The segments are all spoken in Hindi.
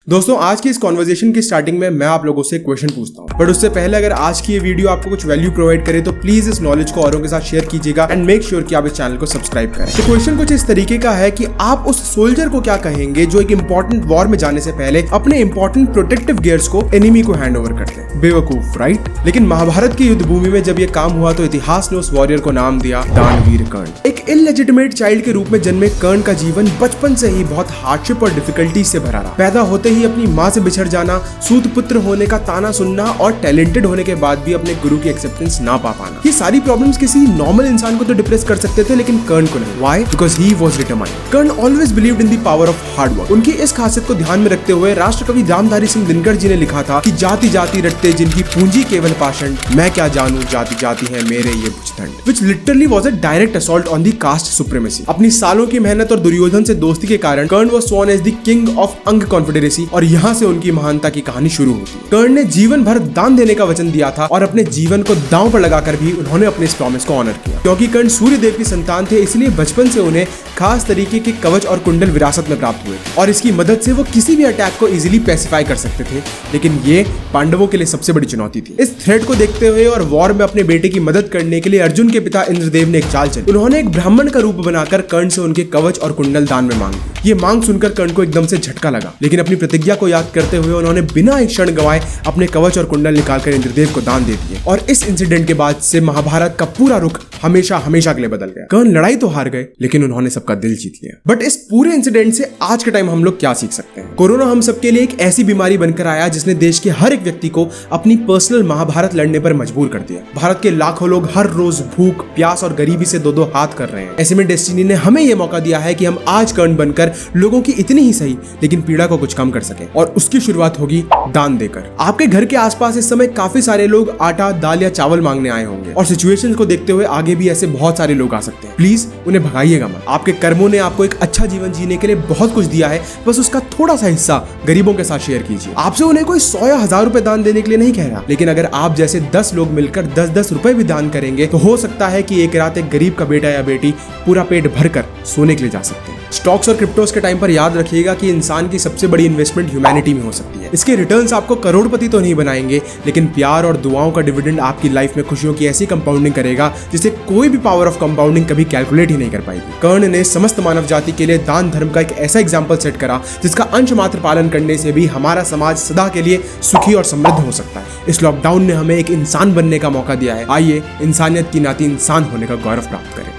दोस्तों आज की इस कॉन्वर्सेशन की स्टार्टिंग में मैं आप लोगों से क्वेश्चन पूछता हूं, बट उससे पहले अगर आज की ये वीडियो आपको कुछ वैल्यू प्रोवाइड करे तो प्लीज इस नॉलेज को औरों के साथ शेयर कीजिएगा एंड मेक श्योर कि आप इस चैनल को सब्सक्राइब करें। तो क्वेश्चन कुछ इस तरीके का है कि आप उस सोल्जर को क्या कहेंगे जो एक इंपॉर्टेंट वॉर में जाने से पहले अपने इंपॉर्टेंट प्रोटेक्टिव गियर्स को एनिमी को हैंड ओवर करते हैं। बेवकूफ, राइट? लेकिन महाभारत की युद्ध भूमि में जब ये काम हुआ तो इतिहास ने उस वॉरियर को नाम दिया दानवीर कर्ण। एक इलेजिटिमेट चाइल्ड के रूप में जन्मे कर्ण का जीवन बचपन से ही बहुत हार्डशिप और डिफिकल्टी से भरा रहा। पैदा होते ही अपनी माँ से बिछड़ जाना, सूत पुत्र होने का ताना सुनना और टैलेंटेड होने के बाद भी अपने गुरु की एक्सेप्टेंस ना पा पाना, ये सारी प्रॉब्लम्स किसी नॉर्मल इंसान को तो डिप्रेस कर सकते थे लेकिन कर्ण को नहीं। Why? Because he was determined. Karna always believed in the power of hard work. उनकी इस खासियत को ध्यान में रखते हुए राष्ट्रकवि रामधारी सिंह दिनकर जी ने लिखा था कि जाति जाति रटते जिनकी पूंजी केवल पाषाण, मैं क्या जानूं जाति जाति है मेरे ये भुजदंड, which literally was a direct assault on the caste supremacy। अपनी सालों की मेहनत और दुर्योधन से दोस्ती के कारण कर्ण was sworn as the king of अंग कॉन्फेडरेसी और यहाँ से उनकी महानता की कहानी शुरू होती है। कर्ण ने जीवन भर दान देने का वचन दिया था और अपने जीवन को दांव पर लगाकर भी उन्होंने अपने इस प्रॉमिस को ऑनर किया। क्योंकि कर्ण सूर्य देव की संतान थे इसलिए बचपन से उन्हें खास तरीके के कवच और कुंडल विरासत में प्राप्त हुए और इसकी मदद से वो किसी भी अटैक को इजीली पैसिफाई कर सकते थे। लेकिन ये पांडवों के लिए सबसे बड़ी चुनौती थी। इस थ्रेट को देखते हुए और वॉर में अपने बेटे की मदद करने के लिए अर्जुन के पिता इंद्रदेव ने एक चाल चली। उन्होंने एक ब्राह्मण का रूप बनाकर कर्ण से उनके कवच और कुंडल दान में मांगी। ये मांग सुनकर कर्ण को एकदम से झटका लगा, लेकिन अपनी प्रतिज्ञा को याद करते हुए उन्होंने बिना एक क्षण गवाए अपने कवच और कुंडल निकालकर इंद्रदेव को दान दे दिए। और इस इंसिडेंट के बाद से महाभारत का पूरा रुख हमेशा हमेशा के लिए बदल गया। कर्ण लड़ाई तो हार गए लेकिन उन्होंने सबका दिल जीत लिया। बट इस पूरे इंसिडेंट से आज के टाइम हम लोग क्या सीख सकते हैं? कोरोना हम सबके लिए एक ऐसी बीमारी बनकर आया जिसने देश के हर एक व्यक्ति को अपनी पर्सनल महाभारत लड़ने पर मजबूर कर दिया। भारत के लाखों लोग हर रोज भूख, प्यास और गरीबी से दो दो हाथ कर रहे हैं। ऐसे में डेस्टिनी ने हमें यह मौका दिया है कि हम आज कर्ण बनकर लोगों की इतनी ही सही लेकिन पीड़ा को कुछ कम कर सके और उसकी शुरुआत होगी दान देकर। आपके घर के आसपास इस समय काफी सारे लोग आटा, दाल या चावल मांगने आए होंगे और सिचुएशंस को देखते हुए आगे भी ऐसे बहुत सारे लोग आ सकते हैं। प्लीज उन्हें भगाइएगा मत। आपके कर्मों ने आपको एक अच्छा जीवन जीने के लिए बहुत कुछ दिया है, बस उसका थोड़ा सा हिस्सा गरीबों के साथ शेयर कीजिए। आपसे उन्हें कोई 100 या 1000 रुपए दान देने के लिए नहीं कह रहा, लेकिन अगर आप जैसे 10 लोग मिलकर 10-10 रुपए भी दान करेंगे तो हो सकता है कि एक रात एक गरीब का बेटा या बेटी पूरा पेट भरकर सोने के लिए जा सकते हैं। स्टॉक्स और क्रिप्टोस के टाइम पर याद रखिएगा कि इंसान की सबसे बड़ी इन्वेस्टमेंट ह्यूमैनिटी में हो सकती है। इसके रिटर्न्स आपको करोड़पति तो नहीं बनाएंगे, लेकिन प्यार और दुआओं का डिविडेंड आपकी लाइफ में खुशियों की ऐसी कंपाउंडिंग करेगा जिसे कोई भी पावर ऑफ कंपाउंडिंग कभी कैलकुलेट ही नहीं कर पाएगी। कर्ण ने समस्त मानव जाति के लिए दान धर्म का एक ऐसा एग्जाम्पल सेट करा जिसका अंश मात्र पालन करने से भी हमारा समाज सदा के लिए सुखी और समृद्ध हो सकता है। इस लॉकडाउन ने हमें एक इंसान बनने का मौका दिया है। आइए इंसानियत की नाती इंसान होने का गौरव प्राप्त करें।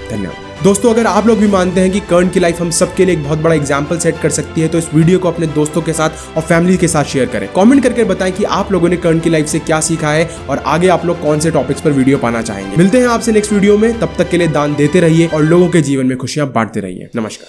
धन्यवाद। दोस्तों अगर आप लोग भी मानते हैं कि कर्ण की लाइफ हम सबके लिए एक बहुत बड़ा एग्जाम्पल सेट कर सकती है तो इस वीडियो को अपने दोस्तों के साथ और फैमिली के साथ शेयर करें। कमेंट करके बताएं कि आप लोगों ने कर्ण की लाइफ से क्या सीखा है और आगे आप लोग कौन से टॉपिक्स पर वीडियो पाना चाहेंगे। मिलते हैं आपसे नेक्स्ट वीडियो में, तब तक के लिए दान देते रहिए और लोगों के जीवन में खुशियां बांटते रहिए। नमस्कार।